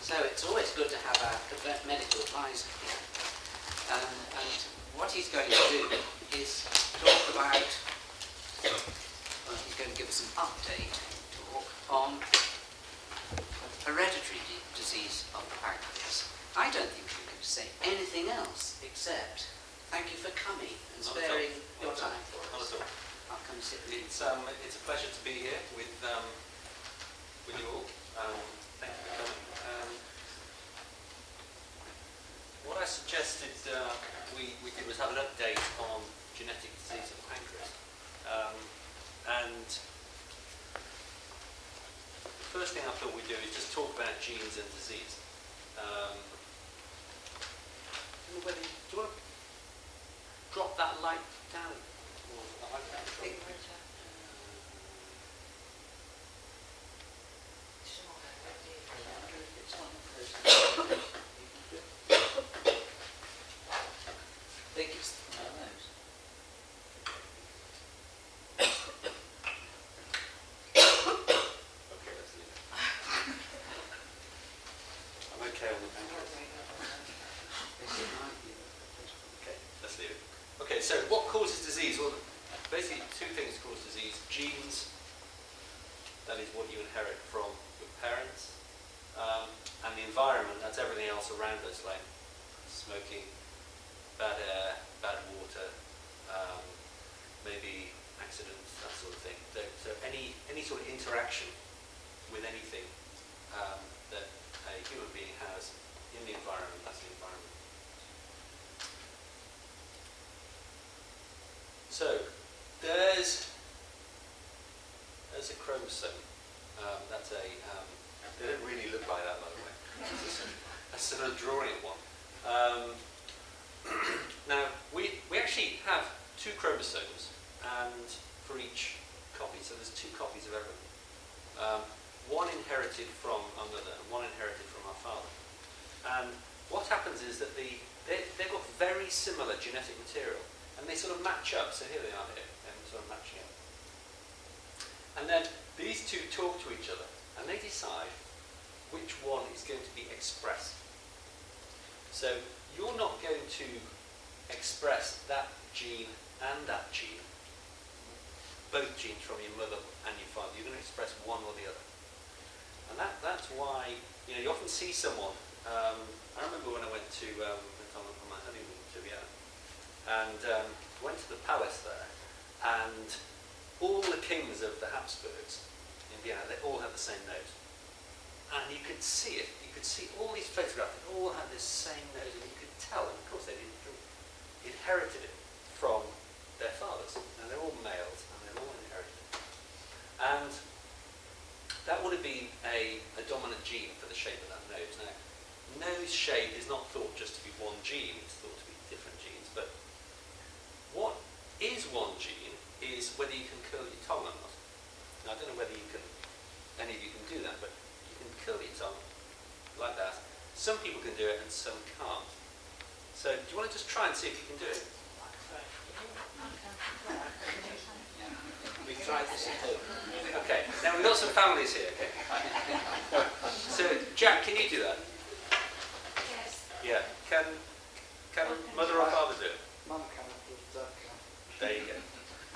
So it's always good to have a medical advisor here. And what he's going to do is talk about, well, he's going to give us an update talk on hereditary disease of the pancreas. I don't think you can say anything else except thank you for coming and sparing your time for us. I'll come sit with you. It's a pleasure to be here with you all. Thank you for coming. What I suggested we did was have an update on genetic disease of the pancreas. And the first thing I thought we'd do is just talk about genes and disease. Do you want to drop that light down? Biggest one of those. Okay, let's leave it. I'm okay on the pancreas. Okay, let's leave it. Okay, so what causes disease? Well, basically two things cause disease. Genes, that is what you inherit from your parents, and the environment, that's everything else around us, like smoking, bad air, bad water, maybe accidents, that sort of thing. So any sort of interaction with anything that a human being has in the environment, that's the environment. So there's a chromosome. That's a they don't really look like that, by the way. That's sort of drawing of one. Now we actually have two chromosomes, and for each copy, so there's two copies of everything. One inherited from our mother and one inherited from our father. And what happens is that they've got very similar genetic material, and they sort of match up. So here they are here, and sort of matching up. And then these two talk to each other, and they decide which one is going to be expressed. So you're not going to express that gene and that gene, both genes from your mother and your father. You're going to express one or the other. And that's why, you often see someone, I remember when I went on my honeymoon to Vienna, and went to the palace there, and all the kings of the Habsburgs in Vienna, they all had the same nose. And you could see it, you could see all these photographs, they all had this same nose, and you could tell, and of course they didn't inherited it from their fathers, and they're all males, and they're all inherited it. And that would have been a dominant gene for the shape of that nose. Now, nose shape is not thought just to be one gene, it's thought to be different genes, but what is one gene is whether you can curl your tongue or not. Now, I don't know whether any of you can do that, but you can curl your tongue like that. Some people can do it and some can't. So, do you want to just try and see if you can do it? We've tried this at home. Okay, now we've got some families here, okay? So, Jack, can you do that? Yes. Yeah. Can mother or father do it? Mum can, but There you go.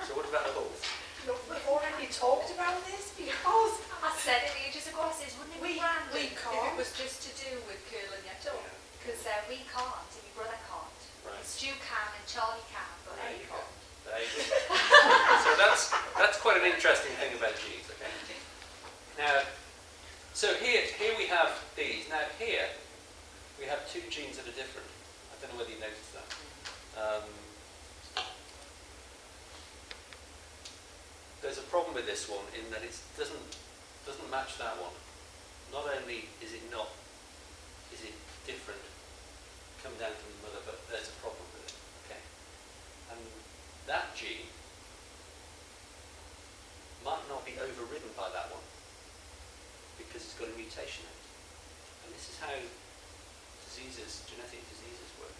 So what about the horse? Look, we've already talked about this because I said it ages ago. I says, wouldn't it be random We if can't. it was just to do with curling your tongue? Yeah. Because we can't, and your brother can't. Right. Stu can and Charlie can, but There I you go. can't. There you go. So that's quite an interesting thing about genes, okay? Now, so here we have these. Now here we have two genes that are different. I don't know whether you noticed that. There's a problem with this one in that it doesn't match that one. Not only is it different, come down from the mother, but there's a problem with it. Okay, and that gene might not be overridden by that one because it's got a mutation in it. And this is how genetic diseases work.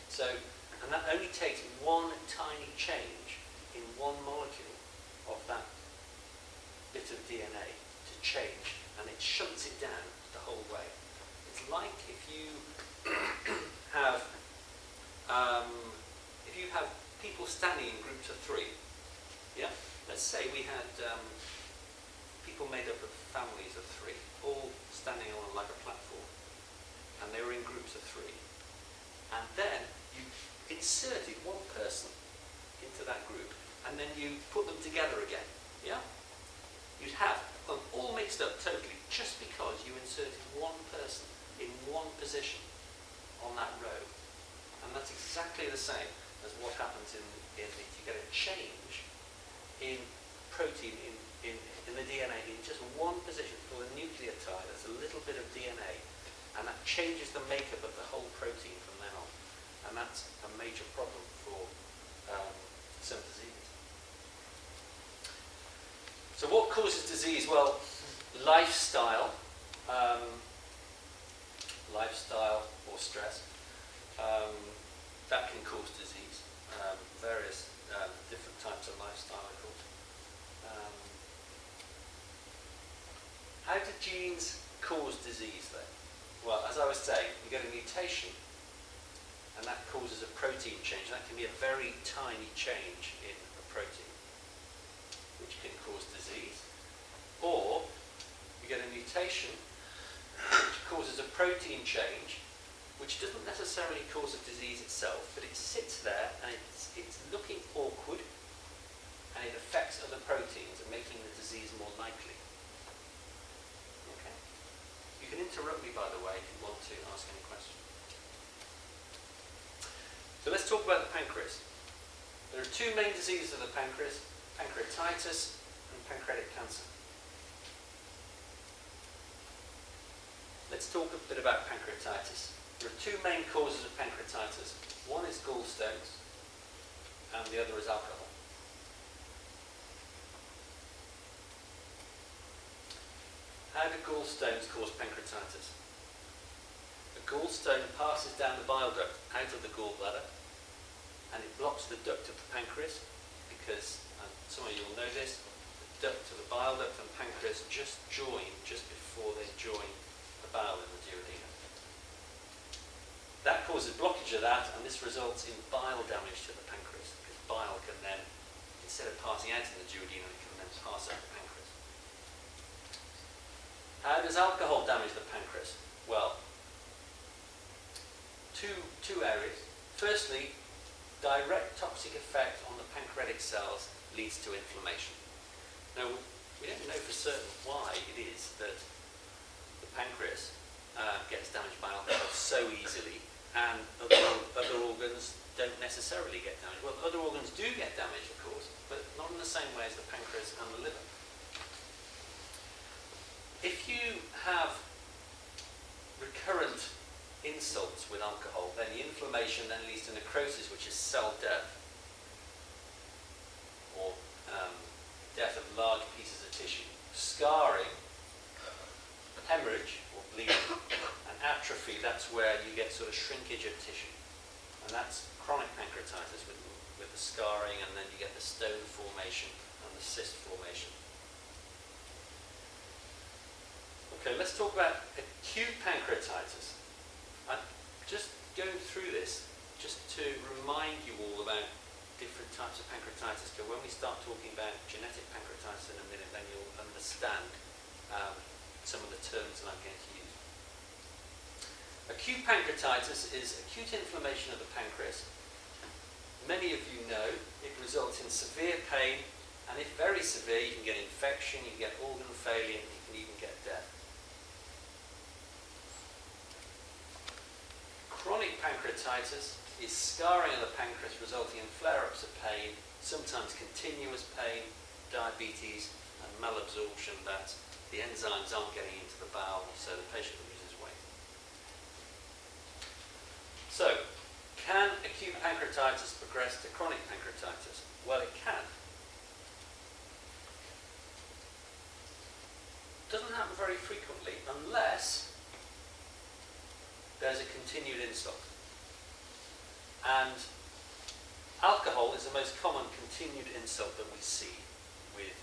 So, and that only takes one tiny change in one molecule of that bit of DNA to change, and it shunts it down the whole like if you have people standing in groups of 3. Yeah. Let's say we had people made up of families of 3, all standing on like a platform, and they were in groups of 3. And then you inserted one person into that group, and then you put them together again. Yeah. You'd have them all mixed up totally, just because you inserted one person in one position on that row. And that's exactly the same as what happens if you get a change in protein in the DNA in just one position, called a nucleotide. That's a little bit of DNA, and that changes the makeup of the whole protein from then on. And that's a major problem for some diseases. So what causes disease? Well, lifestyle or stress, that can cause disease. Various different types of lifestyle are caused. How do genes cause disease then? Well, as I was saying, you get a mutation, and that causes a protein change. That can be a very tiny change in a protein, which can cause disease. Or you get a mutation which causes a protein change, which doesn't necessarily cause a disease itself, but it sits there and it's looking awkward, and it affects other proteins and making the disease more likely. Okay? You can interrupt me, by the way, if you want to ask any questions. So let's talk about the pancreas. There are 2 main diseases of the pancreas: pancreatitis and pancreatic cancer. Let's talk a bit about pancreatitis. There are 2 main causes of pancreatitis. One is gallstones, and the other is alcohol. How do gallstones cause pancreatitis? A gallstone passes down the bile duct out of the gallbladder, and it blocks the duct of the pancreas, because, some of you will know this, the duct of the bile duct and pancreas just join just before they join the bowel in the duodenum. That causes blockage of that, and this results in bile damage to the pancreas, because bile can then, instead of passing out in the duodenum, it can then pass up the pancreas. How does alcohol damage the pancreas? Well, two areas. Firstly, direct toxic effect on the pancreatic cells leads to inflammation. Now, we don't know for certain why it is that the pancreas gets damaged by alcohol so easily, and other organs don't necessarily get damaged. Well, other organs do get damaged, of course, but not in the same way as the pancreas and the liver. If you have recurrent insults with alcohol, then the inflammation then leads to necrosis, which is cell death, or death of large pieces of tissue, scarring, hemorrhage or bleeding, and atrophy. That's where you get sort of shrinkage of tissue, and that's chronic pancreatitis with the scarring, and then you get the stone formation and the cyst formation. Okay, let's talk about acute pancreatitis. I'm just going through this just to remind you all about different types of pancreatitis, because when we start talking about genetic pancreatitis in a minute, then you'll understand some of the terms that I'm going to use. Acute pancreatitis is acute inflammation of the pancreas. Many of you know it results in severe pain, and if very severe, you can get infection, you can get organ failure, and you can even get death. Chronic pancreatitis is scarring of the pancreas resulting in flare-ups of pain, sometimes continuous pain, diabetes, and malabsorption, that the enzymes aren't getting into the bowel, so the patient loses weight. So, can acute pancreatitis progress to chronic pancreatitis? Well, it can. It doesn't happen very frequently unless there's a continued insult. And alcohol is the most common continued insult that we see with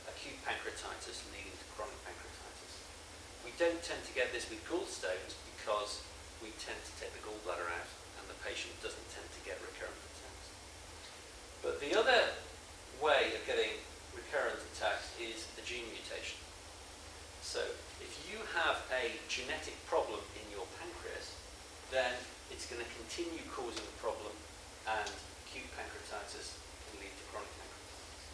acute pancreatitis leading to chronic pancreatitis. We don't tend to get this with gallstones because we tend to take the gallbladder out and the patient doesn't tend to get recurrent attacks. But the other way of getting recurrent attacks is a gene mutation. So if you have a genetic problem in your pancreas, then it's going to continue causing the problem, and acute pancreatitis can lead to chronic pancreatitis.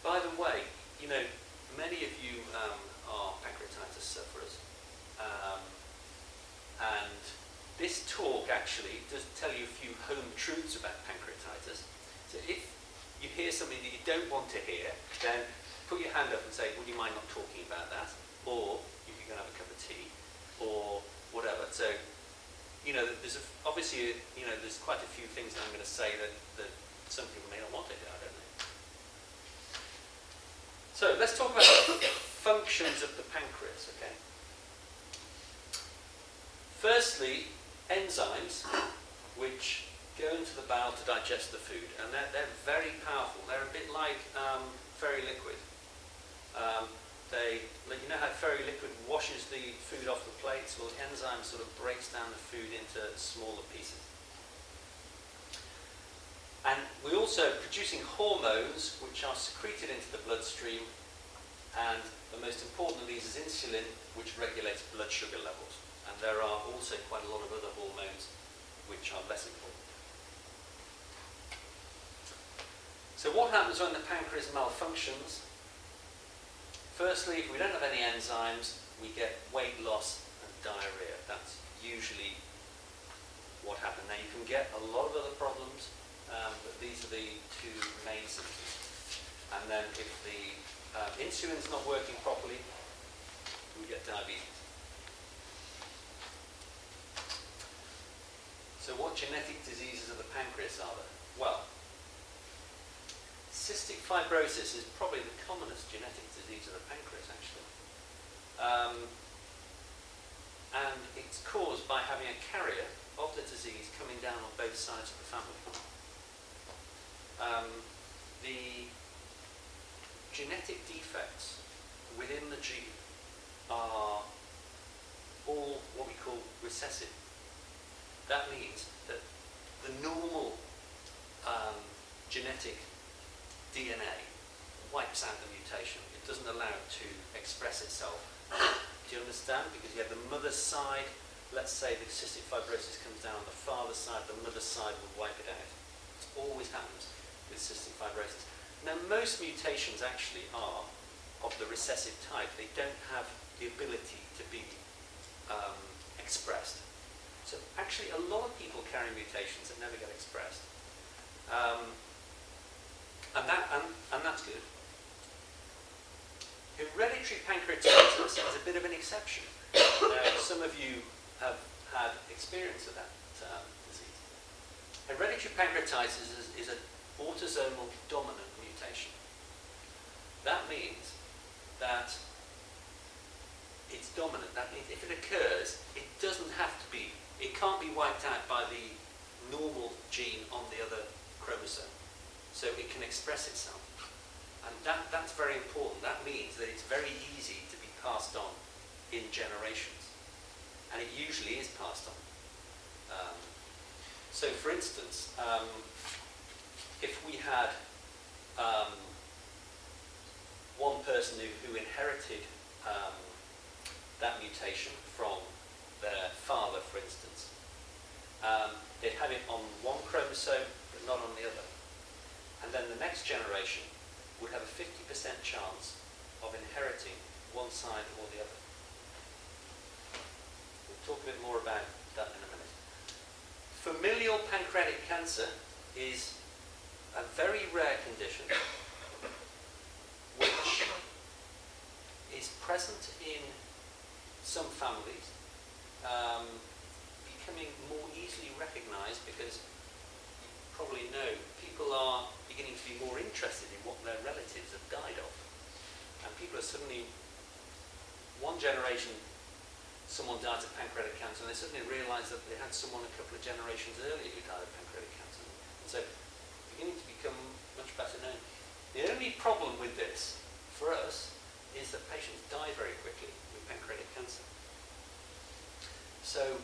By the way, you know, many of you are pancreatitis sufferers, and this talk actually does tell you a few home truths about pancreatitis. So if you hear something that you don't want to hear, then put your hand up and say, would you mind not talking about that? Or you can go and have a cup of tea, or whatever. So, you know, there's obviously, you know, there's quite a few things that I'm going to say that some people may not want to hear, I don't know. So let's talk about the functions of the pancreas, okay? Firstly, enzymes, which go into the bowel to digest the food, and they're very powerful. They're a bit like fairy liquid. You know how fairy liquid washes the food off the plates? Well, the enzyme sort of breaks down the food into smaller pieces. And we're also producing hormones which are secreted into the bloodstream, and the most important of these is insulin, which regulates blood sugar levels. And there are also quite a lot of other hormones which are less important. So what happens when the pancreas malfunctions? Firstly, if we don't have any enzymes, we get weight loss and diarrhea. That's usually what happens. Now you can get a lot of other problems, but these are the two main symptoms. And then if the insulin's not working properly, we get diabetes. So what genetic diseases of the pancreas are there? Well, cystic fibrosis is probably the commonest genetic disease of the pancreas, actually. And it's caused by having a carrier of the disease coming down on both sides of the family. The genetic defects within the gene are all what we call recessive. That means that the normal genetic DNA wipes out the mutation. It doesn't allow it to express itself. Do you understand? Because you have the mother's side, let's say the cystic fibrosis comes down on the father's side, the mother's side will wipe it out. It always happens with cystic fibrosis. Now, most mutations actually are of the recessive type. They don't have the ability to be expressed. So actually, a lot of people carry mutations that never get expressed. And that's good. Hereditary pancreatitis is a bit of an exception. Now, some of you have had experience of that disease. Hereditary pancreatitis is an autosomal dominant mutation. That means that it's dominant. That means if it occurs, it doesn't have to be, it can't be wiped out by the normal gene on the other chromosome. So it can express itself. And that's very important. That means that it's very easy to be passed on in generations. And it usually is passed on. So for instance, if we had one person who inherited that mutation from their father, for instance, they'd have it on one chromosome, but not on the other. And then the next generation would have a 50% chance of inheriting one side or the other. We'll talk a bit more about that in a minute. Familial pancreatic cancer is a very rare condition which is present in some families, becoming more easily recognized because you probably know people are beginning to be more interested in what their relatives have died of. And people are suddenly, one generation, someone died of pancreatic cancer, and they suddenly realise that they had someone a couple of generations earlier who died of pancreatic cancer. And so, beginning to become much better known. The only problem with this, for us, is that patients die very quickly with pancreatic cancer. So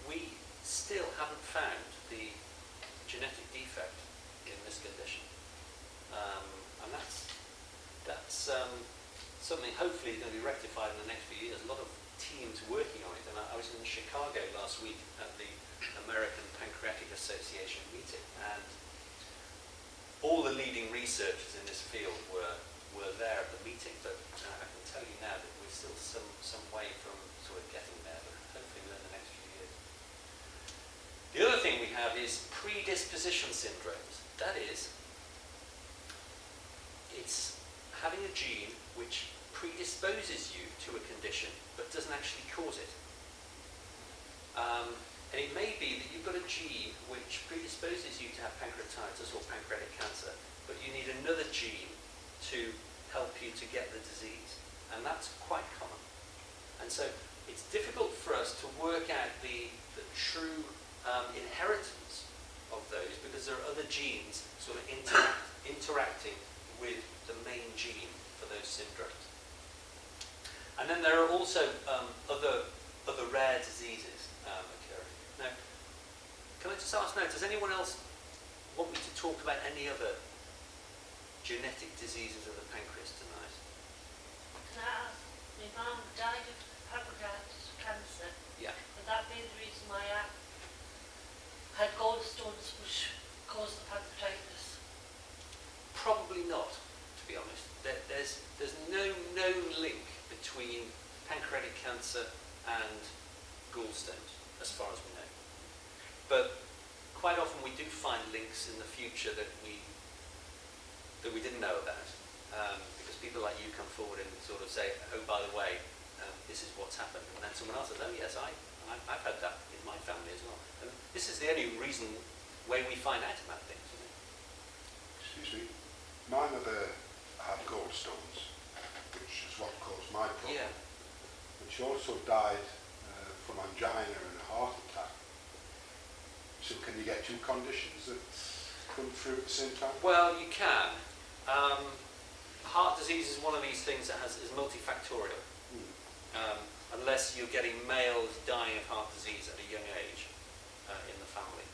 we still haven't found the genetic defect in this condition. And that's something hopefully is going to be rectified in the next few years. A lot of teams working on it. And I was in Chicago last week at the American Pancreatic Association meeting, and all the leading researchers in this field were there at the meeting, but I can tell you now that we're still some way from sort of getting there, but hopefully within the next few years. The other thing we have is predisposition syndromes. That is, it's having a gene which predisposes you to a condition but doesn't actually cause it. And it may be that you've got a gene which predisposes you to have pancreatitis or pancreatic cancer, but you need another gene to help you to get the disease. And that's quite common. And so it's difficult for us to work out the true inheritance of those, because there are other genes sort of interacting with the main gene for those syndromes. And then there are also other rare diseases occurring. Now, can I just ask now, does anyone else want me to talk about any other genetic diseases of the pancreas tonight? Can I ask, my mum died of pancreatic cancer. Yeah. Would that be the reason why I had gallstones which caused the pancreatitis? Probably not, to be honest. There's no known link between pancreatic cancer and gallstones, as far as we know. But quite often we do find links in the future that we didn't know about, because people like you come forward and sort of say, oh, by the way, this is what's happened. And then someone else says, oh, yes, I've had that in my family as well. And this is the only way we find out about things. Isn't it? Excuse me. My mother had gallstones, which is what caused my problem. Yeah. And she also died from angina and a heart attack. So can you get two conditions that come through at the same time? Well, you can. Heart disease is one of these things that is multifactorial. Unless you're getting males dying of heart disease at a young age in the family.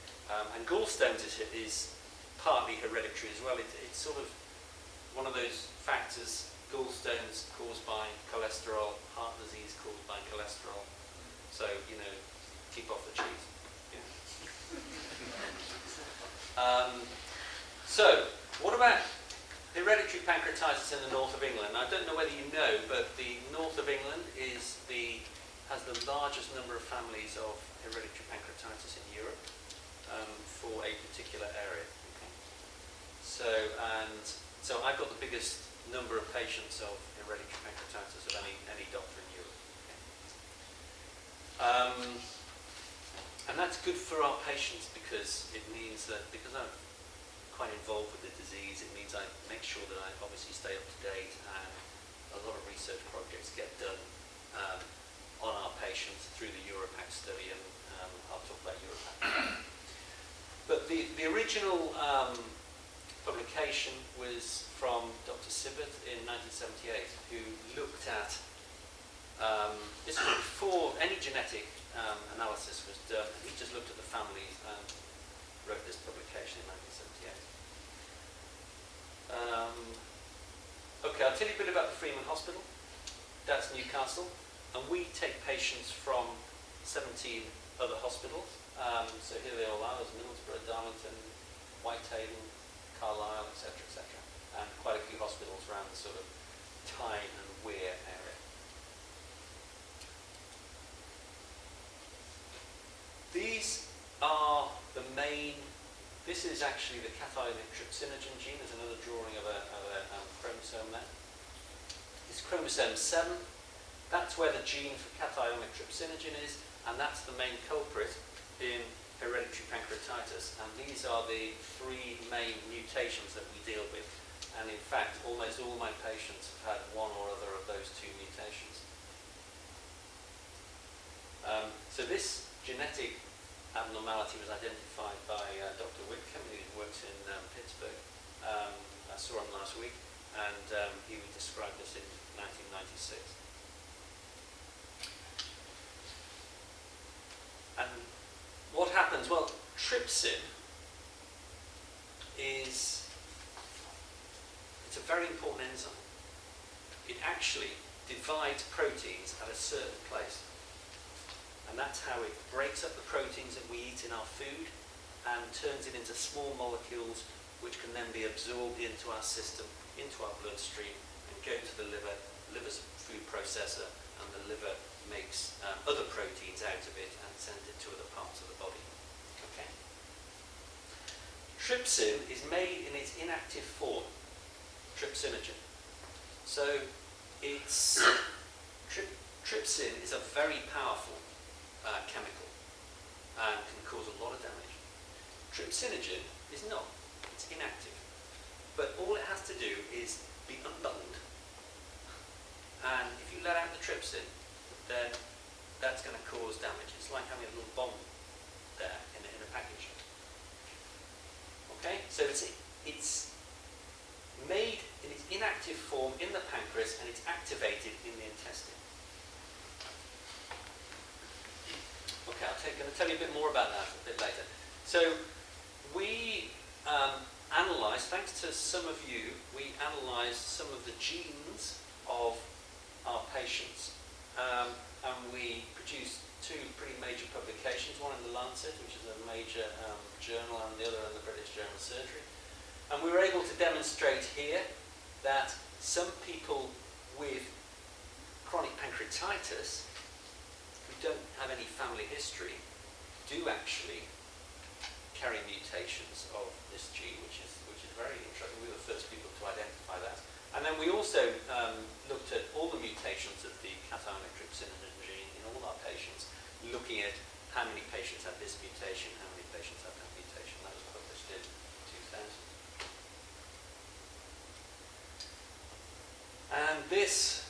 And gallstones is partly hereditary as well. It's sort of one of those factors, gallstones caused by cholesterol, heart disease caused by cholesterol. So, keep off the cheese. So, what about hereditary pancreatitis in the north of England? I don't know whether you know, but the north of England has the largest number of families of hereditary pancreatitis in Europe for a particular area. Okay. So I've got the biggest number of patients of hereditary pancreatitis of any doctor in Europe. Okay. And that's good for our patients, because it means that, because I'm quite involved with the disease, it means I make sure that I obviously stay up to date, and a lot of research projects get done on our patients through the Europac study, and I'll talk about Europac. But the original publication was from Dr. Sibbert in 1978, who looked at, this was before any genetic analysis was done. He just looked at the families and wrote this publication in 1978. Okay, I'll tell you a bit about the Freeman Hospital. That's Newcastle. And we take patients from 17 other hospitals. So here they all are. There's Middlesbrough, Darlington, Whitehaven, Carlisle, etc., etc. And quite a few hospitals around the sort of Tyne and Weir area. These are the main. This is actually the cationic trypsinogen gene. There's another drawing of a chromosome there. It's chromosome 7. That's where the gene for cationic trypsinogen is, and that's the main culprit in hereditary pancreatitis. And these are the 3 main mutations that we deal with. And in fact, almost all my patients have had one or other of those 2 mutations. So this genetic abnormality was identified by Dr. Whitcomb, who works in Pittsburgh. I saw him last week. and he described this in 1996. And what happens? Well, trypsin it's a very important enzyme. It actually divides proteins at a certain place. And that's how it breaks up the proteins that we eat in our food and turns it into small molecules which can then be absorbed into our system, into our bloodstream, and go to the liver. The liver's a food processor, and the liver makes other proteins out of it and sends it to other parts of the body. Okay. Trypsin is made in its inactive form, trypsinogen. So it's trypsin is a very powerful chemical and can cause a lot of damage. Trypsinogen is not. It's inactive. But all it has to do is be unbuttoned. And if you let out the trypsin, then that's going to cause damage. It's like having a little bomb there in a package. Okay? So it's made in its inactive form in the pancreas, and it's activated in the intestine. Okay, I'm going to tell you a bit more about that a bit later. So we analysed, thanks to some of you, we analysed some of the genes of our patients, and we produced two pretty major publications, one in the Lancet, which is a major journal, and the other in the British Journal of Surgery. And we were able to demonstrate here that some people with chronic pancreatitis who don't have any family history do actually carry mutations of this gene, which is very interesting. We were the first people to identify that. And then we also looked at all the mutations of the cationic trypsinogen gene in all our patients, looking at how many patients had this mutation, how many patients had that mutation. That was published in 2000. And this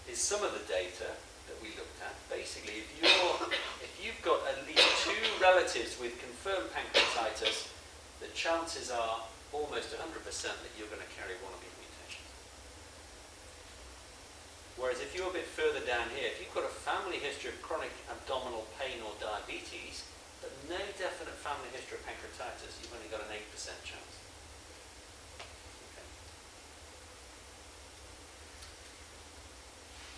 is some of the data that we looked at. Basically, if you've got at least 2 relatives with confirmed pancreatitis, the chances are almost 100% that you're going to carry one of these mutations. Whereas if you're a bit further down here, if you've got a family history of chronic abdominal pain or diabetes, but no definite family history of pancreatitis, you've only got an 8% chance.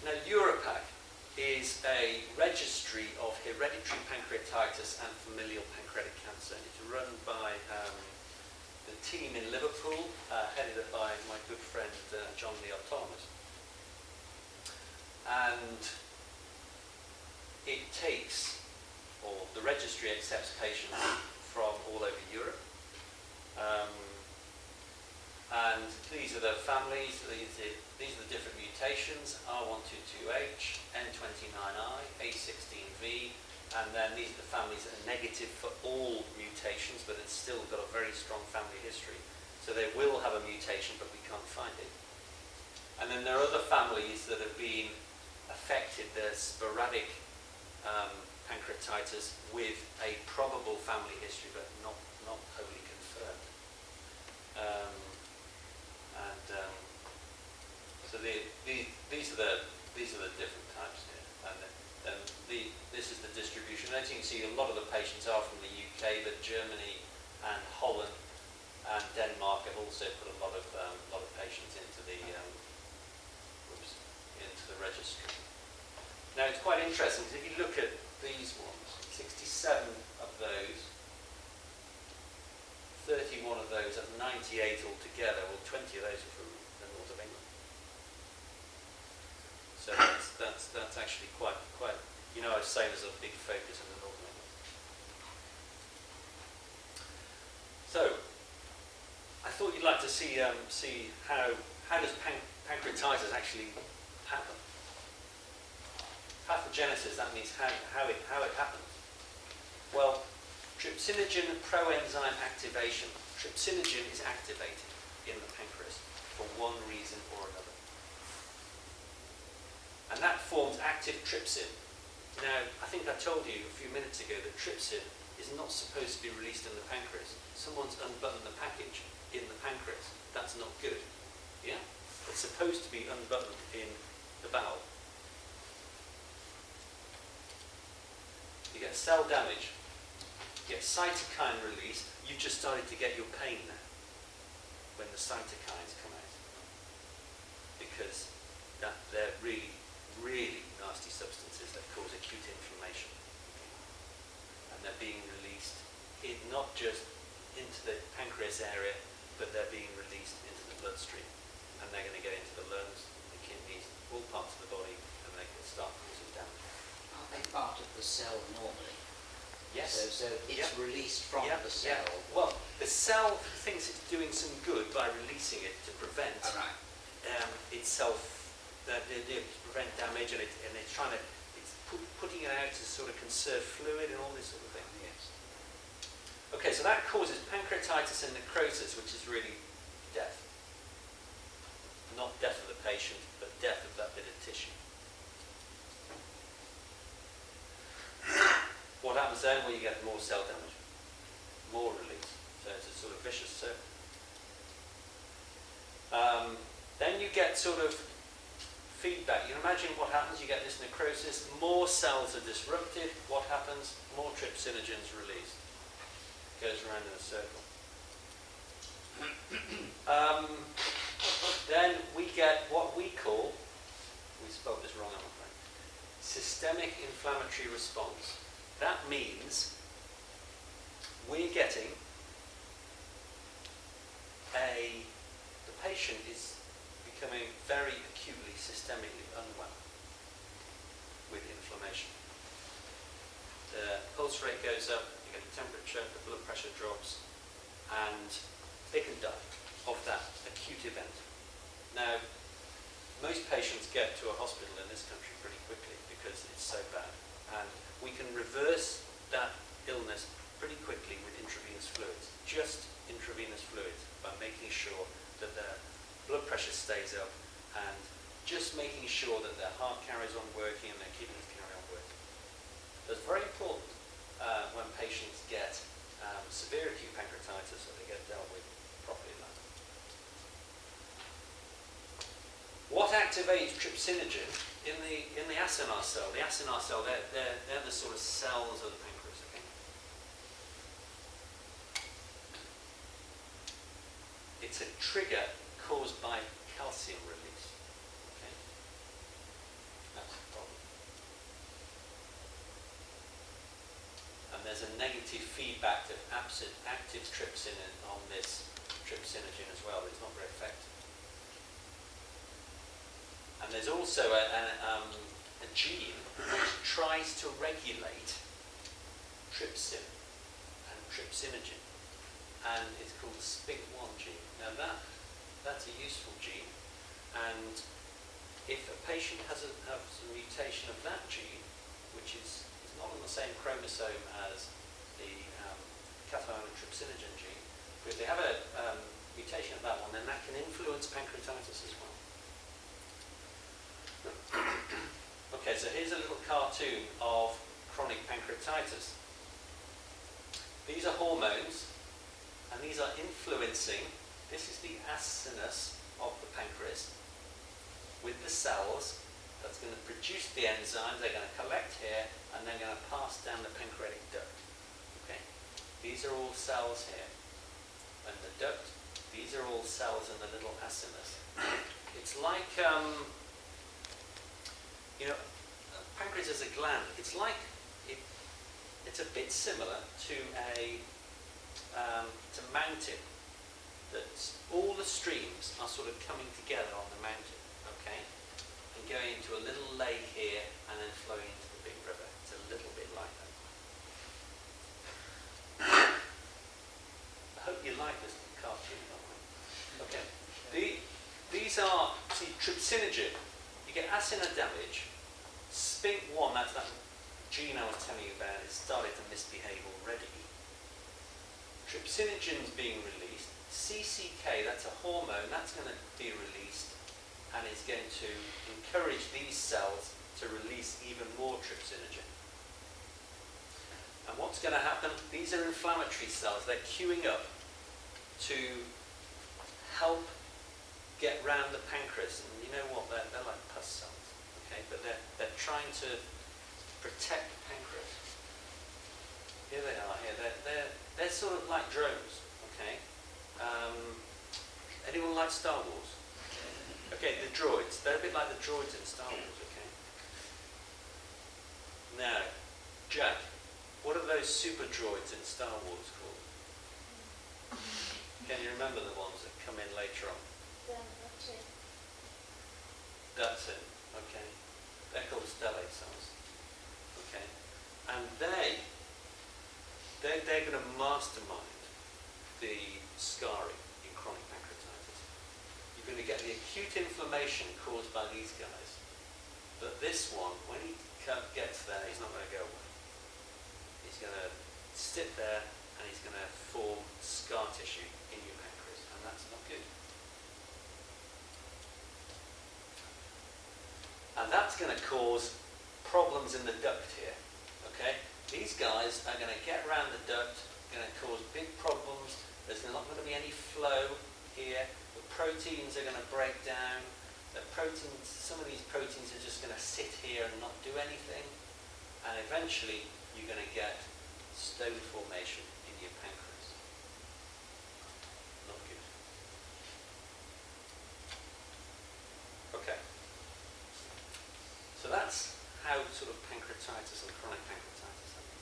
Now, Europac is a registry of hereditary pancreatitis and familial pancreatic cancer. It's run by the team in Liverpool, headed up by my good friend Charnley. And it takes, or the registry accepts patients from all over Europe. And these are the families, these are the different mutations, R122H, N29I, A16V, and then these are the families that are negative for all mutations, but it's still got a very strong family history. So they will have a mutation, but we can't find it. And then there are other families that have been affected, there's sporadic pancreatitis with a probable family history, but not wholly confirmed. So these are the different types here, and this is the distribution. As you can see, a lot of the patients are from the UK, but Germany and Holland and Denmark have also put a lot of patients into the registry. Now it's quite interesting because if you look at these ones, 67 of those, 31 of those, at 98 altogether. Well, 20 of those are from the north of England. So that's actually quite. You know, I was saying there's a big focus in the north of England. So I thought you'd like to see how does pancreatitis actually happen. Pathogenesis, that means how it happens. Well, trypsinogen proenzyme activation. Trypsinogen is activated in the pancreas for one reason or another. And that forms active trypsin. Now, I think I told you a few minutes ago that trypsin is not supposed to be released in the pancreas. Someone's unbuttoned the package in the pancreas. That's not good. Yeah? that's supposed to be unbuttoned in the bowel. You get cell damage, you get cytokine release, you've just started to get your pain now when the cytokines come out. Because they're really, really nasty substances that cause acute inflammation. And they're being released not just into the pancreas area, but they're being released into the bloodstream. And they're going to get into the lungs, the kidneys, all parts of the body, and they can start causing damage. Are they part of the cell normally? Yes. So it's released from the cell. Yeah. Well, the cell thinks it's doing some good by releasing it to prevent itself, to prevent damage, and it's trying to, putting it out to sort of conserve fluid and all this sort of thing. Yes. Okay, so that causes pancreatitis and necrosis, which is really death. Not death of the patient, but death of that bit of tissue. What happens then? Well, you get more cell damage, more release. So it's a sort of vicious circle. Then you get sort of feedback. You can imagine what happens. You get this necrosis, more cells are disrupted. What happens? More trypsinogens released. Goes around in a circle. Then we get what we call, we spelled this wrong, I'm afraid, systemic inflammatory response. That means we're getting the patient is becoming very acutely systemically unwell with inflammation. The pulse rate goes up, you get the temperature, the blood pressure drops, and they can die of that acute event. Now, most patients get to a hospital in this country pretty quickly because it's so bad, and we can reverse that illness pretty quickly with intravenous fluids, just intravenous fluids, by making sure that their blood pressure stays up and just making sure that their heart carries on working and their kidneys carry on working. That's very important when patients get severe acute pancreatitis, so they get dealt with properly. What activates trypsinogen in the acinar cell? The acinar cell, they're the sort of cells of the pancreas. Okay? It's a trigger caused by calcium release. Okay? That's the problem. And there's a negative feedback of active trypsin on this trypsinogen as well. It's not very effective. And there's also a gene which tries to regulate trypsin and trypsinogen, and it's called the SPINK1 gene. Now that's a useful gene, and if a patient has a mutation of that gene, which is not on the same chromosome as the cathinotrypsinogen gene, but if they have a mutation of that one, then that can influence pancreatitis as well. Okay, so here's a little cartoon of chronic pancreatitis. These are hormones, and these are influencing, this is the acinus of the pancreas, with the cells that's going to produce the enzymes. They're going to collect here, and they're going to pass down the pancreatic duct. Okay, these are all cells here, and the duct, these are all cells in the little acinus. It's like, pancreas is a gland. It's like, it's a bit similar to a mountain. That all the streams are sort of coming together on the mountain, okay, and going into a little lake here and then flowing into the big river. It's a little bit like that. I hope you like this cartoon, by the way. Okay, these are, see, trypsinogen. You get acinar damage. SPINK1, that's that gene I was telling you about, it started to misbehave already. Trypsinogen's being released. CCK, that's a hormone, that's going to be released, and it's going to encourage these cells to release even more trypsinogen. And what's going to happen? These are inflammatory cells. They're queuing up to help get round the pancreas, and you know what, they're like pus cells, okay, but they're trying to protect the pancreas. Here they are, here, they're sort of like drones, okay. Anyone like Star Wars? Okay, the droids, they're a bit like the droids in Star Wars, okay. Now, Jack, what are those super droids in Star Wars called? Can you remember the ones that come in later on? That's it, okay. They're called stellate cells. Okay. And they're going to mastermind the scarring in chronic pancreatitis. You're going to get the acute inflammation caused by these guys. But this one, when he gets there, he's not going to go away. He's going to sit there and he's going to form scar tissue in your pancreas, and that's not good. And that's going to cause problems in the duct here, okay? These guys are going to get around the duct, going to cause big problems. There's not going to be any flow here. The proteins are going to break down. The proteins, some of these proteins are just going to sit here and not do anything. And eventually, you're going to get stone formation in your pancreas. Not good. Okay. So that's how sort of pancreatitis and chronic pancreatitis happen.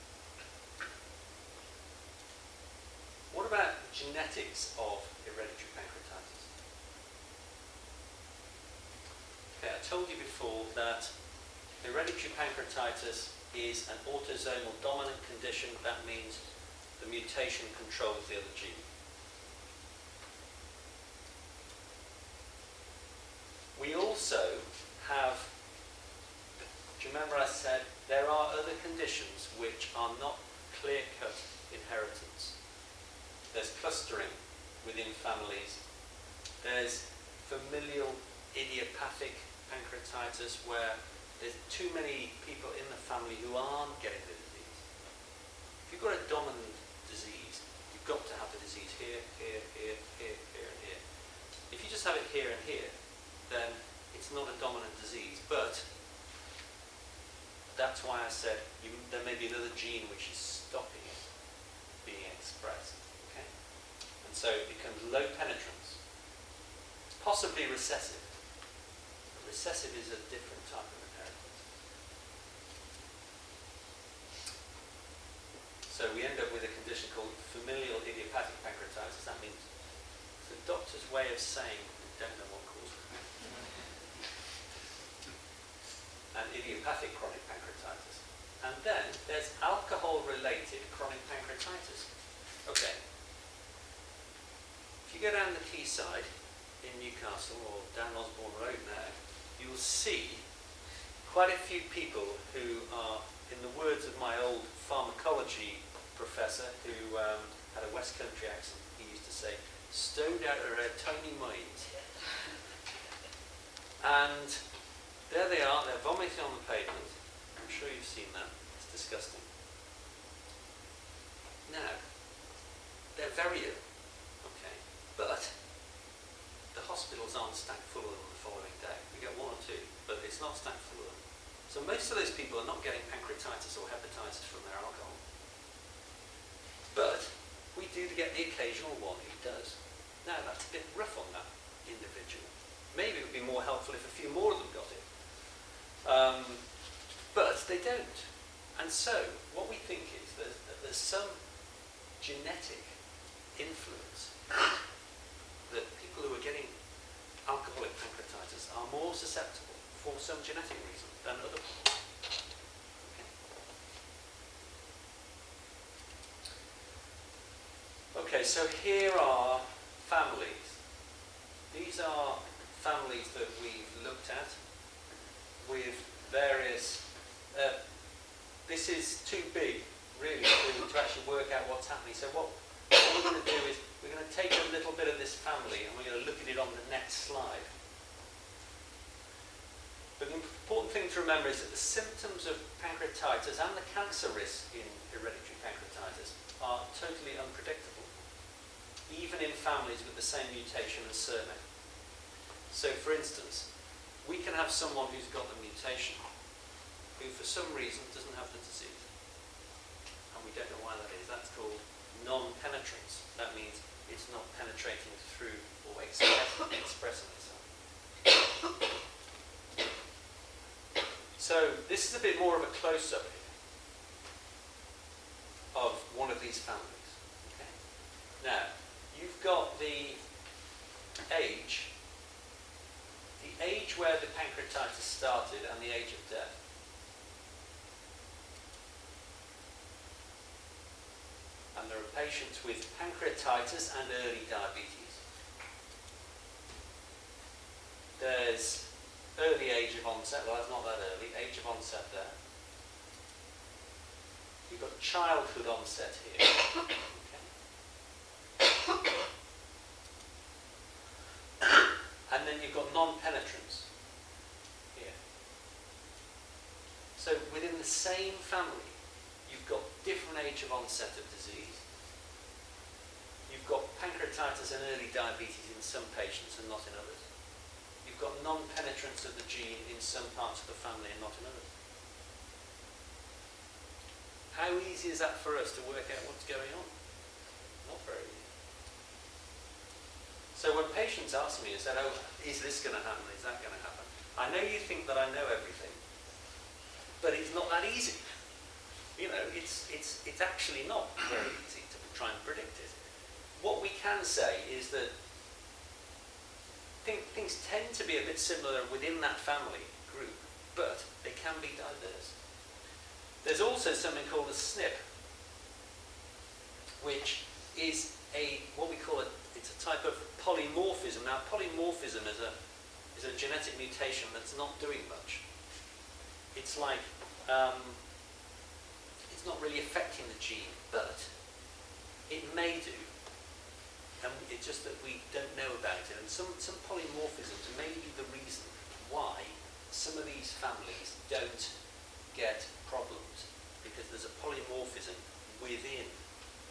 What about genetics of hereditary pancreatitis? Okay, I told you before that hereditary pancreatitis is an autosomal dominant condition. That means the mutation controls the other gene. We also have, do you remember I said there are other conditions which are not clear-cut inheritance. There's clustering within families. There's familial idiopathic pancreatitis where there's too many people in the family who aren't getting the disease. If you've got a dominant disease, you've got to have the disease here, here, here, here, here, and here. If you just have it here and here, then it's not a dominant disease, but that's why I said there may be another gene which is stopping it being expressed, okay? And so it becomes low penetrance, possibly recessive. But recessive is a different type of inheritance. So we end up with a condition called familial idiopathic pancreatitis. That means it's the doctor's way of saying we don't know what causes it. And idiopathic chronic pancreatitis. And then there's alcohol-related chronic pancreatitis. Okay. If you go down the quayside in Newcastle or down Osborne Road now, you'll see quite a few people who are, in the words of my old pharmacology professor who had a West Country accent, he used to say, stoned out of their tiny minds. And there they are, they're vomiting on the pavement. I'm sure you've seen that. It's disgusting. Now, they're very ill, okay, but the hospitals aren't stacked full of them the following day. We get one or two, but it's not stacked full of them. So most of those people are not getting pancreatitis or hepatitis from their alcohol. But we do get the occasional one who does. Now, that's a bit rough on that individual. Maybe it would be more helpful if a few more of them got it. But they don't. And so, what we think is that there's some genetic influence that people who are getting alcoholic pancreatitis are more susceptible for some genetic reason than other people. Okay, so here are families. These are families that we've looked at with various, this is too big really to actually work out what's happening. So what we're going to do is we're going to take a little bit of this family and we're going to look at it on the next slide. But the important thing to remember is that the symptoms of pancreatitis and the cancer risk in hereditary pancreatitis are totally unpredictable, even in families with the same mutation and surname. So for instance, we can have someone who's got the mutation who for some reason doesn't have the disease. And we don't know why that is. That's called non-penetrance. That means it's not penetrating through or expressing itself. So this is a bit more of a close-up here of one of these families. Okay? Now, you've got the age where the pancreatitis started and the age of death. And there are patients with pancreatitis and early diabetes. There's early age of onset, well that's not that early, age of onset there. You've got childhood onset here. Okay. And then you've got non-penetrance here. So within the same family, you've got different age of onset of disease. You've got pancreatitis and early diabetes in some patients and not in others. You've got non-penetrance of the gene in some parts of the family and not in others. How easy is that for us to work out what's going on? Not very easy. So when patients ask me and say, oh, is this going to happen? Is that going to happen? I know you think that I know everything, but it's not that easy. You know, it's actually not very easy to try and predict it. What we can say is that things tend to be a bit similar within that family group, but they can be diverse. There's also something called a SNP, which is what we call it's a type of polymorphism. Now, polymorphism is a genetic mutation that's not doing much. It's like it's not really affecting the gene, but it may do. And it's just that we don't know about it. And some polymorphisms may be the reason why some of these families don't get problems, because there's a polymorphism within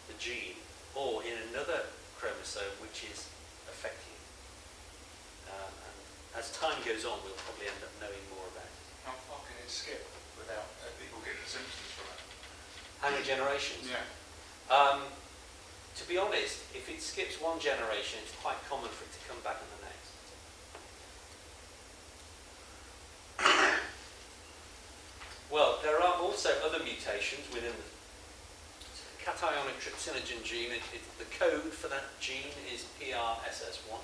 the gene or in another chromosome which is affecting it. And as time goes on, we'll probably end up knowing more about it. How far can it skip without people getting symptoms from it? How many generations? Yeah. To be honest, if it skips one generation, it's quite common for it to come back in the next. Well, there are also other mutations within the cationic trypsinogen gene. The code for that gene is PRSS1.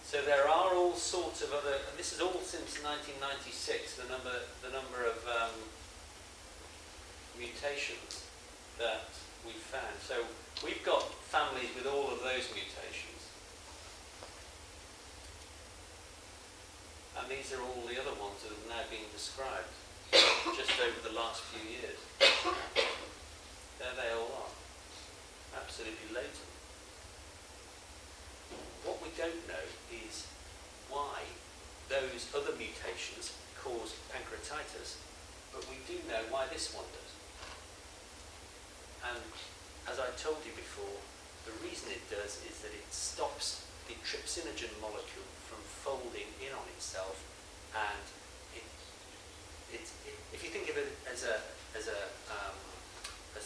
So there are all sorts of other, and this is all since 1996, the number of mutations that we've found. So we've got families with all of those mutations. And these are all the other ones that have now been described just over the last few years. There they all are. Absolutely latent. What we don't know is why those other mutations cause pancreatitis, but we do know why this one does. And as I told you before, the reason it does is that it stops the trypsinogen molecule from folding in on itself, and if you think of it as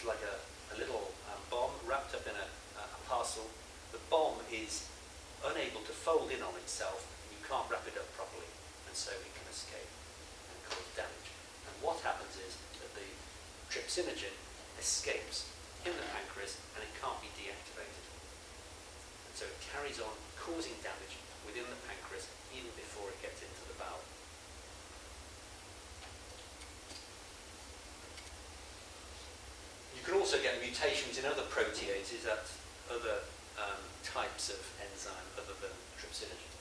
like a little bomb wrapped up in a parcel, the bomb is unable to fold in on itself. You can't wrap it up properly, and so it can escape and cause damage. And what happens is that the trypsinogen escapes in the pancreas and it can't be deactivated. And so it carries on causing damage within the pancreas even before it gets into the bowel. You can also get mutations in other proteases at other types of enzyme other than trypsinogen.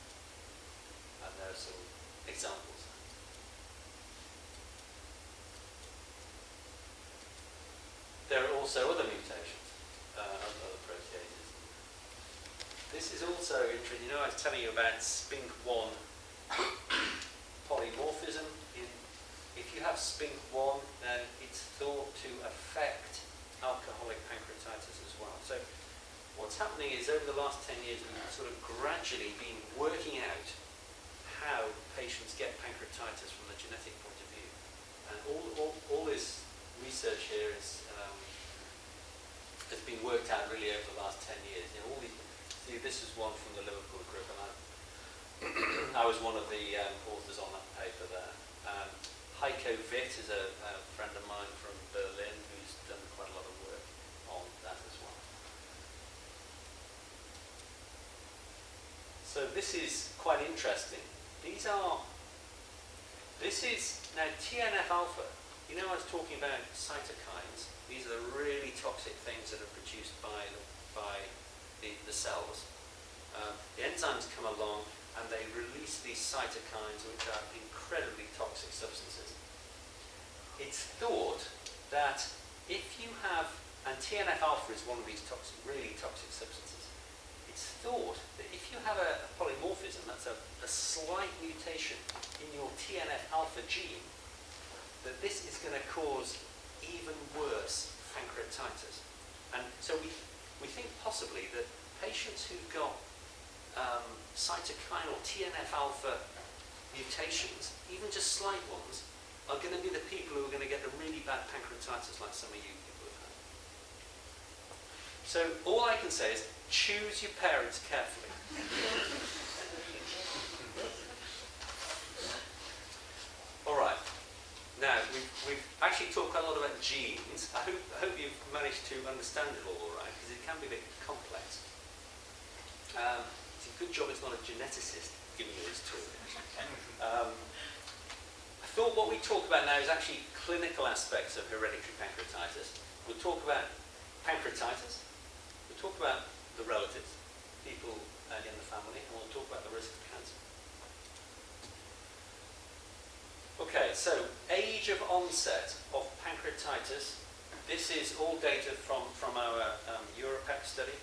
And there are some examples. There are also other mutations of other proteases. This is also interesting. You know, I was telling you about SPINK1 polymorphism. If you have SPINK1, then it's thought to affect alcoholic pancreatitis as well. So what's happening is over the last 10 years we've sort of gradually been working out how patients get pancreatitis from a genetic point of view. And all this research here has been worked out really over the last 10 years. You know, this is one from the Liverpool group, and I was one of the authors on that paper there. Heiko Witt is a friend of mine from Berlin who's done quite a lot of work on that as well. So this is quite interesting. This is now TNF-alpha. You know, I was talking about cytokines. These are the really toxic things that are produced by the cells. The enzymes come along and they release these cytokines, which are incredibly toxic substances. It's thought that if you have, and TNF-alpha is one of these really toxic substances, it's thought that if you have a polymorphism, that's a slight mutation in your TNF-alpha gene, that this is going to cause even worse pancreatitis. And so we think possibly that patients who've got cytokine or TNF-alpha mutations, even just slight ones, are going to be the people who are going to get the really bad pancreatitis like some of you people have had. So all I can say is choose your parents carefully. All right. Now, we've actually talked quite a lot about genes. I hope you've managed to understand it all right, because it can be a bit complex. It's a good job it's not a geneticist giving you this talk. I thought what we talk about now is actually clinical aspects of hereditary pancreatitis. We'll talk about pancreatitis, we'll talk about the relatives, people in the family, and we'll talk about the risk of cancer. Okay, so age of onset of pancreatitis. This is all data from our Europac study.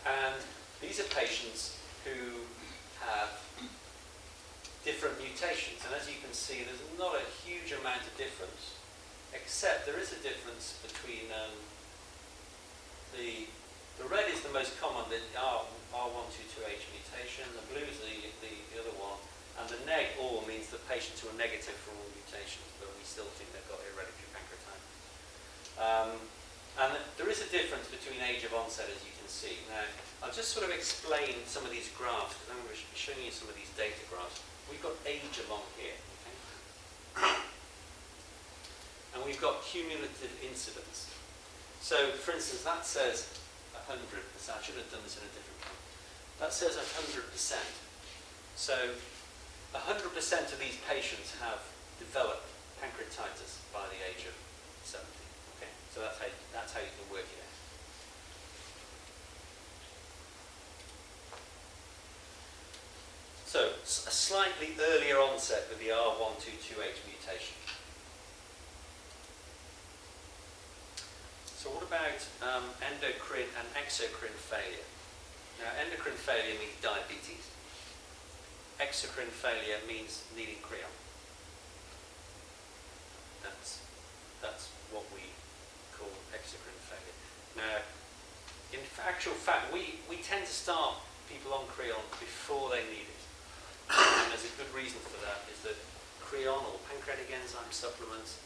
And these are patients who have different mutations. And as you can see, there's not a huge amount of difference, except there is a difference between the red is the most common, the R122H mutation, the blue is the other one, and the neg all means that patients who are negative for all mutations, but we still think they've got hereditary pancreatitis. And there is a difference between age of onset, as you can see. Now, I'll just sort of explain some of these graphs, because I'm going to be showing you some of these data graphs. We've got age along here, okay? And we've got cumulative incidence. So, for instance, that says 100%. I should have done this in a different way. That says 100%. So, 100% of these patients have developed pancreatitis by the age of 70. Okay, so that's how you can work it out. So, a slightly earlier onset with the R122H mutation. So what about endocrine and exocrine failure? Now, endocrine failure means diabetes. Exocrine failure means needing creon. That's what we call exocrine failure. Now, in actual fact, we tend to start people on creon before they need it. And there's a good reason for that, is that creon or pancreatic enzyme supplements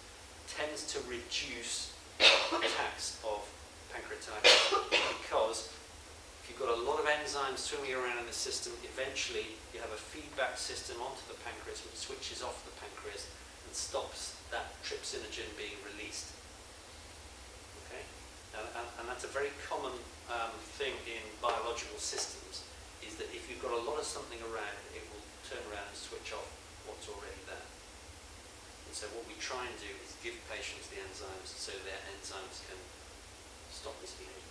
tends to reduce attacks of pancreatitis, because if you've got a lot of enzymes swimming around in the system, eventually you have a feedback system onto the pancreas which switches off the pancreas and stops that trypsinogen being released. Okay? And that's a very common thing in biological systems, is that if you've got a lot of something around, it will turn around and switch off what's already there. And so what we try and do is give patients the enzymes so their enzymes can stop misbehaving.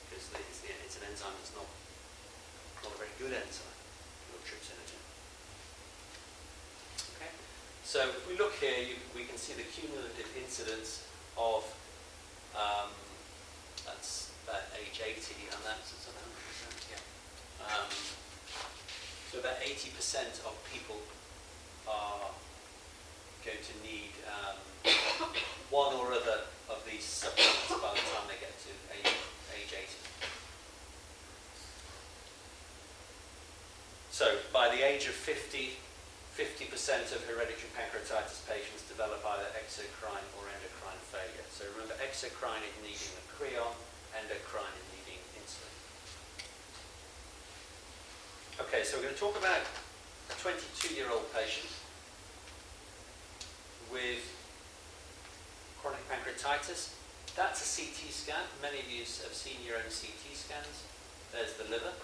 Because it's an enzyme that's not a very good enzyme, your trypsinogen. Okay? So if we look here, we can see the cumulative incidence of, that's about age 80, and that's 100%, yeah. So about 80% of people are going to need one or other of these supplements by the time they get to age So by the age of 50, 50% of hereditary pancreatitis patients develop either exocrine or endocrine failure. So remember, exocrine is needing a creon, endocrine is needing insulin. Okay, so we're going to talk about a 22-year-old patient with chronic pancreatitis. That's a CT scan. Many of you have seen your own CT scans. There's the liver.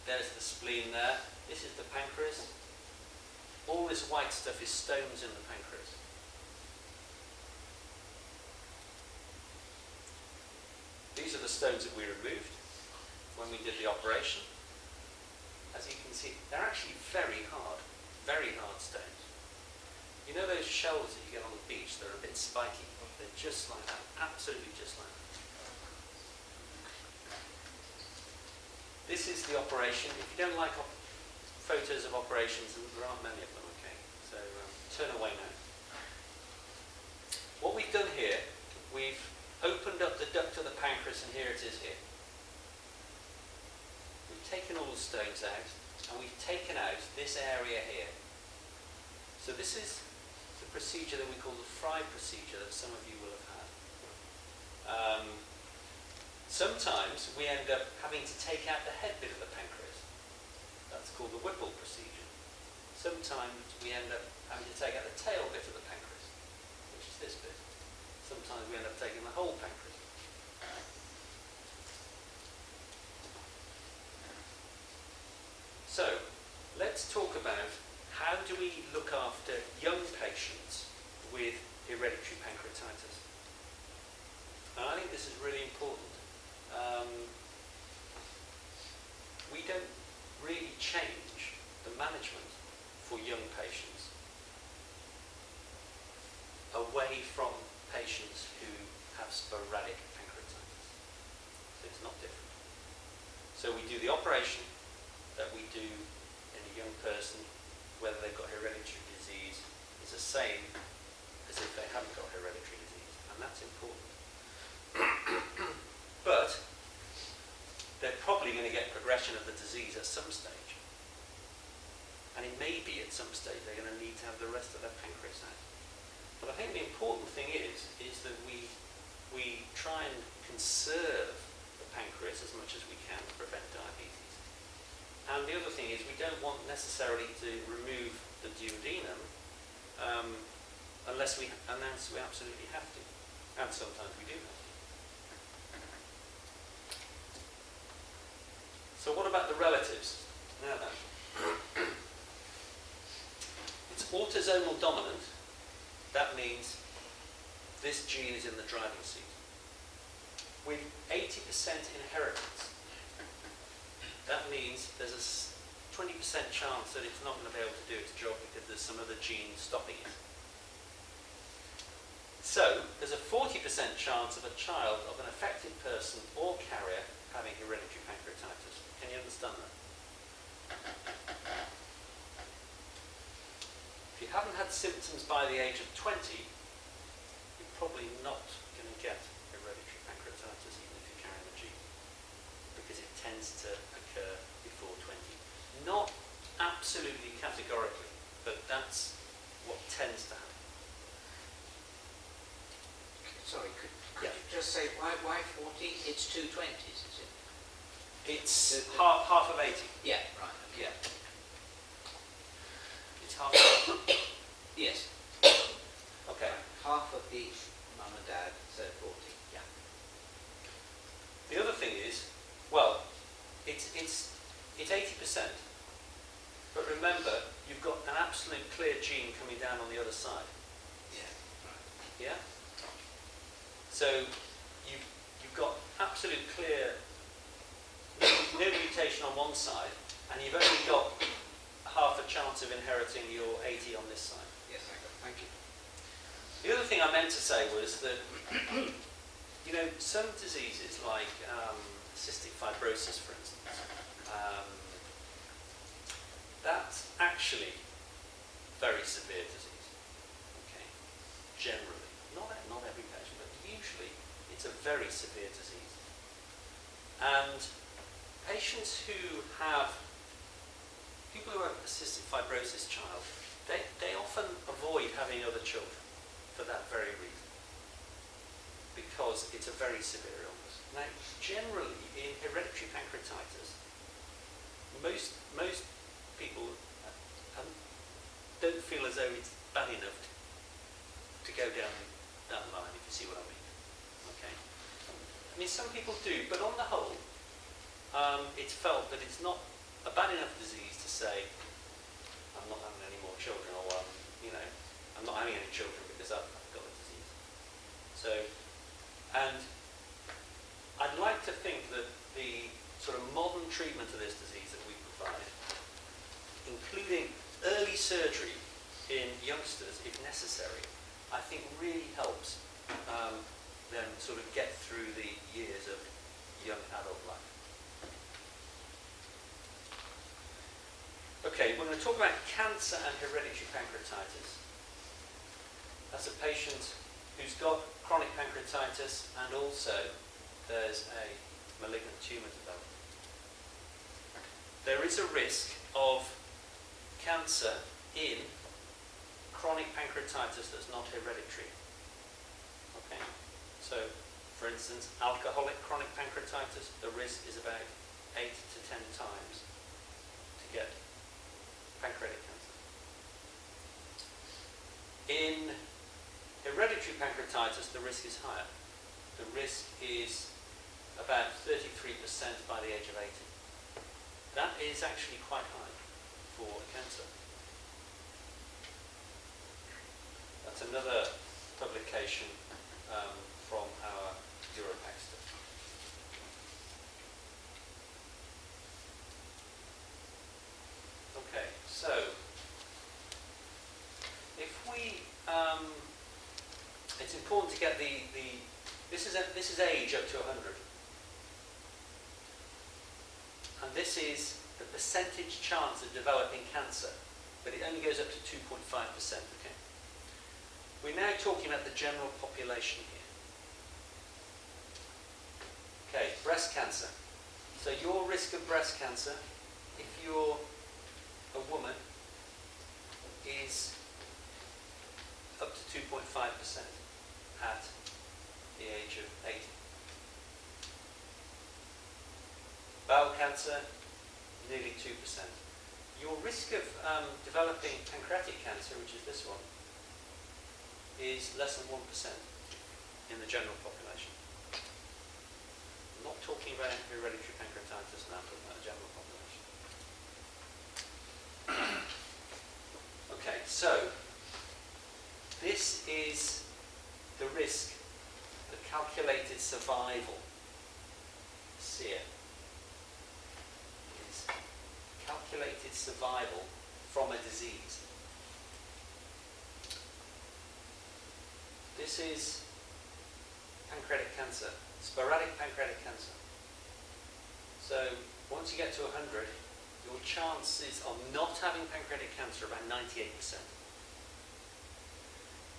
There's the spleen there. This is the pancreas. All this white stuff is stones in the pancreas. These are the stones that we removed when we did the operation. As you can see, they're actually very hard stones. You know those shells that you get on the beach? They're a bit spiky. They're just like that, absolutely just like that. This is the operation. If you don't like photos of operations, and there aren't many of them, okay? So turn away now. What we've done here, we've opened up the duct of the pancreas, and here it is here. We've taken all the stones out, and we've taken out this area here. So this is the procedure that we call the Fry procedure that some of you will have had. Sometimes we end up having to take out the head bit of the pancreas. That's called the Whipple procedure. Sometimes we end up having to take out the tail bit of the pancreas, which is this bit. Sometimes we end up taking the whole pancreas. So, let's talk about how do we look after young patients with hereditary pancreatitis. And I think this is really important. We don't really change the management for young patients away from patients who have sporadic pancreatitis. So it's not different. So we do the operation that we do in a young person, whether they've got hereditary disease, is the same as if they haven't got hereditary disease. And that's important. But they're probably going to get progression of the disease at some stage. And it may be at some stage they're going to need to have the rest of their pancreas out. But I think the important thing is that we try and conserve the pancreas as much as we can to prevent diabetes. And the other thing is we don't want necessarily to remove the duodenum unless we absolutely have to. And sometimes we do have to. So what about the relatives? Now then, it's autosomal dominant. That means this gene is in the driving seat. With 80% inheritance, that means there's a 20% chance that it's not going to be able to do its job because there's some other gene stopping it. So, there's a 40% chance of a child of an affected person or carrier having hereditary pancreatitis. Can you understand that? If you haven't had symptoms by the age of 20, you're probably not going to get hereditary pancreatitis even if you're carrying the gene, because it tends to occur before 20. Not absolutely categorically, but that's what tends to happen. Sorry, could you just say why 40? It's 2 20s, is it? It's half of 80. Yeah, right. Okay. Yeah. It's half of 80. Yes. Okay. Half of the mum and dad, so 40. Yeah. The other thing is, well, it's 80%. But remember, you've got an absolute clear gene coming down on the other side. Yeah. Right. Yeah? So you've got absolute clear no mutation on one side, and you've only got half a chance of inheriting your 80 on this side. Yes, I got. Thank you. The other thing I meant to say was that you know, some diseases like cystic fibrosis, for instance, that's actually very severe disease. Okay, generally, not every patient, but usually it's a very severe disease. And patients who have people who have a cystic fibrosis child, they often avoid having other children for that very reason, because it's a very severe illness. Now, generally, in hereditary pancreatitis, most people don't feel as though it's bad enough to go down the line, if you see what I mean. Okay? I mean, some people do, but on the whole, it's felt that it's not a bad enough disease to say, I'm not having any more children, or I'm not having any children because I've got the disease. So, and I'd like to think that the sort of modern treatment of this disease that we provide, including early surgery in youngsters if necessary, I think really helps them sort of get through the years of young adult life. Okay, we're going to talk about cancer and hereditary pancreatitis. That's a patient who's got chronic pancreatitis and also there's a malignant tumour developed. There is a risk of cancer in chronic pancreatitis that's not hereditary. Okay, so for instance, alcoholic chronic pancreatitis, the risk is about 8 to 10 times to get pancreatic cancer. In hereditary pancreatitis, the risk is higher. The risk is about 33% by the age of 80. That is actually quite high for cancer. That's another publication from our Europac study. Okay, so if we, it's important to get this is age up to 100, and this is the percentage chance of developing cancer, but it only goes up to 2.5%. Okay, we're now talking about the general population here. Okay, breast cancer. So your risk of breast cancer, if you're a woman, is up to 2.5% at the age of 80. Bowel cancer, nearly 2%. Your risk of developing pancreatic cancer, which is this one, is less than 1% in the general population. I'm not talking about hereditary pancreatitis now, I'm talking about the general population. Okay, so this is the risk, the calculated survival. SEER is calculated survival from a disease. This is pancreatic cancer, sporadic pancreatic cancer. So once you get to 100, your chances of not having pancreatic cancer are about 98%.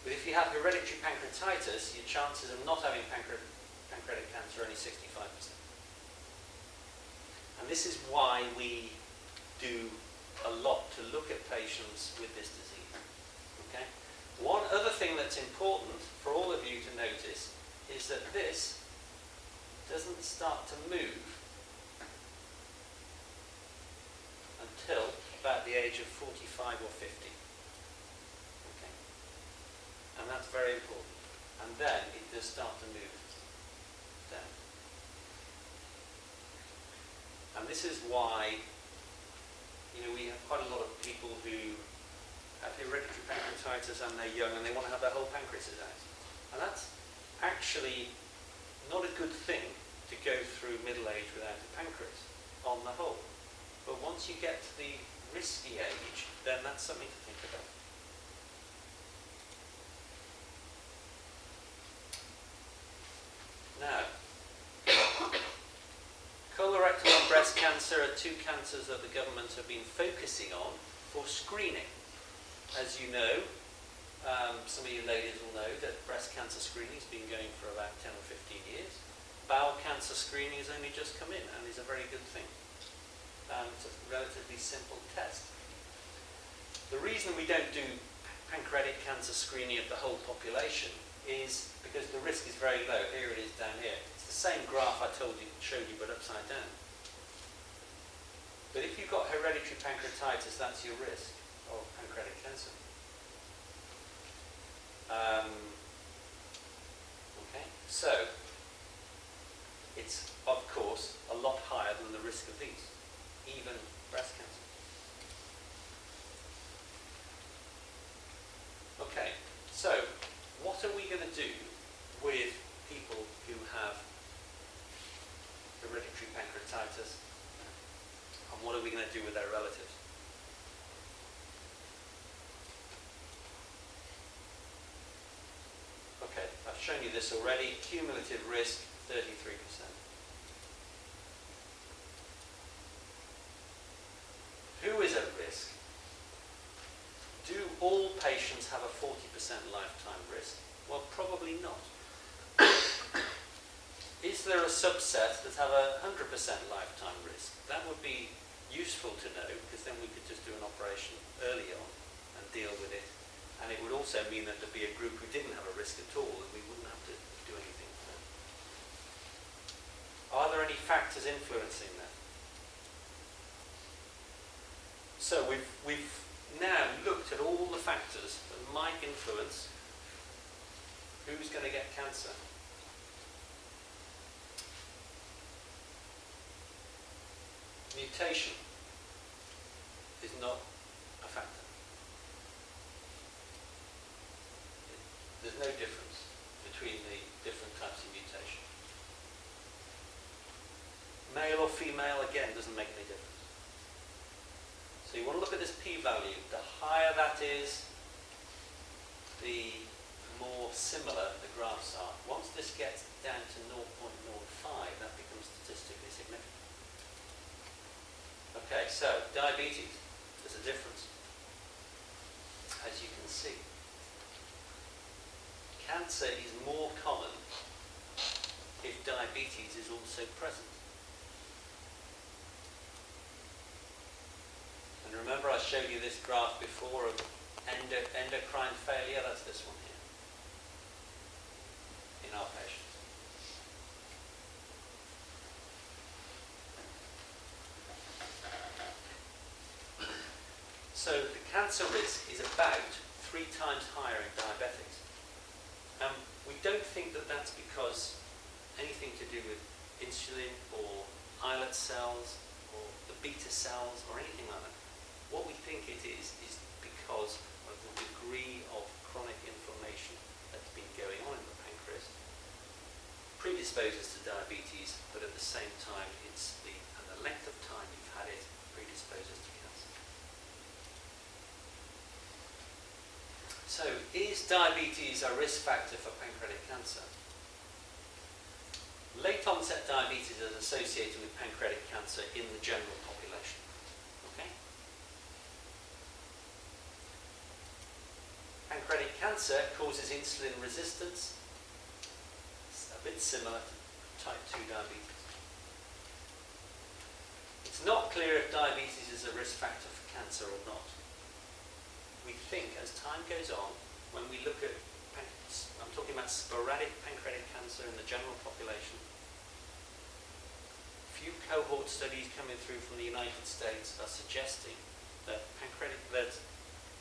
But if you have hereditary pancreatitis, your chances of not having pancreatic cancer are only 65%. And this is why we do a lot to look at patients with this disease. Okay? One other thing that's important for all of you to notice is that this doesn't start to move until about the age of 45 or 50. Okay? And that's very important. And then it does start to move down. And this is why, we have quite a lot of people who have hereditary pancreatitis and they're young and they want to have their whole pancreas out. And that's actually not a good thing to go through middle age without a pancreas on the whole. But once you get to the risky age, then that's something to think about. Now, colorectal and breast cancer are two cancers that the government have been focusing on for screening. As you know, some of you ladies will know that breast cancer screening has been going for about 10 or 15 years. Bowel cancer screening has only just come in and is a very good thing. It's a relatively simple test. The reason we don't do pancreatic cancer screening of the whole population is because the risk is very low. Here it is down here. It's the same graph I showed you, but upside down. But if you've got hereditary pancreatitis, that's your risk of pancreatic cancer. Okay, so it's of course a lot higher than the risk of these, even breast cancer. Okay, so what are we going to do with people who have hereditary pancreatitis, and what are we going to do with their relatives? Okay, I've shown you this already. Cumulative risk, 33%. Who is at risk? Do all patients have a 40% lifetime risk? Well, probably not. Is there a subset that have a 100% lifetime risk? That would be useful to know, because then we could just do an operation early on and deal with it. And it would also mean that there'd be a group who didn't have a risk at all, and we wouldn't have to do anything for them. Are there any factors influencing that? So we've now looked at all the factors that might influence who's going to get cancer. Mutation is not a factor. There's no difference between the different types of mutation. Male or female, again, doesn't make any difference. So you want to look at this p-value. The higher that is, the more similar the graphs are. Once this gets down to 0.05, that becomes statistically significant. Okay, so diabetes, there's a difference, as you can see. Cancer is more common if diabetes is also present. And remember I showed you this graph before of endocrine failure, that's this one here, in our patients. So the cancer risk is about 3 times higher in diabetics. We don't think that that's because anything to do with insulin or islet cells or the beta cells or anything like that. What we think it is because of the degree of chronic inflammation that's been going on in the pancreas. Predisposes to diabetes, but at the same time and the length of time you've had it predisposes to cancer. So, is diabetes a risk factor for pancreatic cancer? Late onset diabetes is associated with pancreatic cancer in the general population. Okay? Pancreatic cancer causes insulin resistance. It's a bit similar to type 2 diabetes. It's not clear if diabetes is a risk factor for cancer or not. We think as time goes on, when we look at, I'm talking about sporadic pancreatic cancer in the general population, few cohort studies coming through from the United States are suggesting that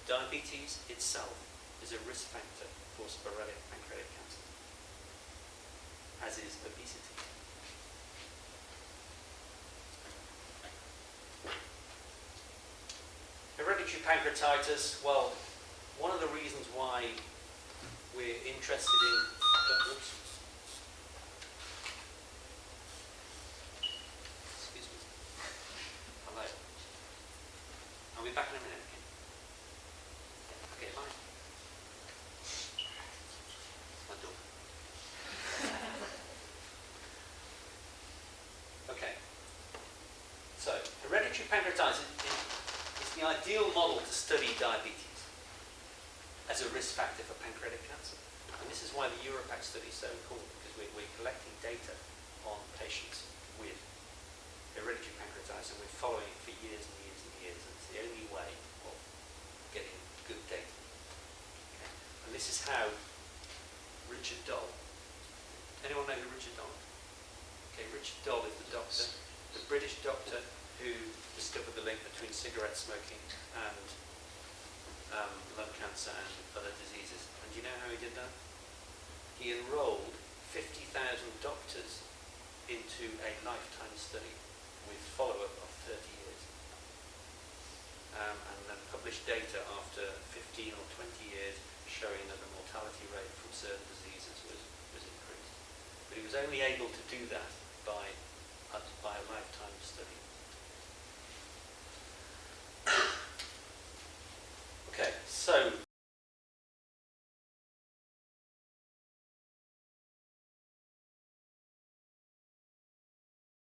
diabetes itself is a risk factor for sporadic pancreatic cancer, as is obesity. Hereditary pancreatitis, well, one of the reasons why we're interested in... Excuse me. Hello. I'll be back in a minute. Okay, bye. My door. Okay. So, hereditary pancreatitis is the ideal model to study diabetes as a risk factor for pancreatic cancer. And this is why the Europac study is so important, because we're collecting data on patients with hereditary pancreatitis and we're following Richard Doll is the doctor, the British doctor who discovered the link between cigarette smoking and lung cancer and other diseases. And do you know how he did that? He enrolled 50,000 doctors into a lifetime study with follow-up of 30 years. And then published data after 15 or 20 years showing that the mortality rate from certain diseases was increased. But he was only able to do that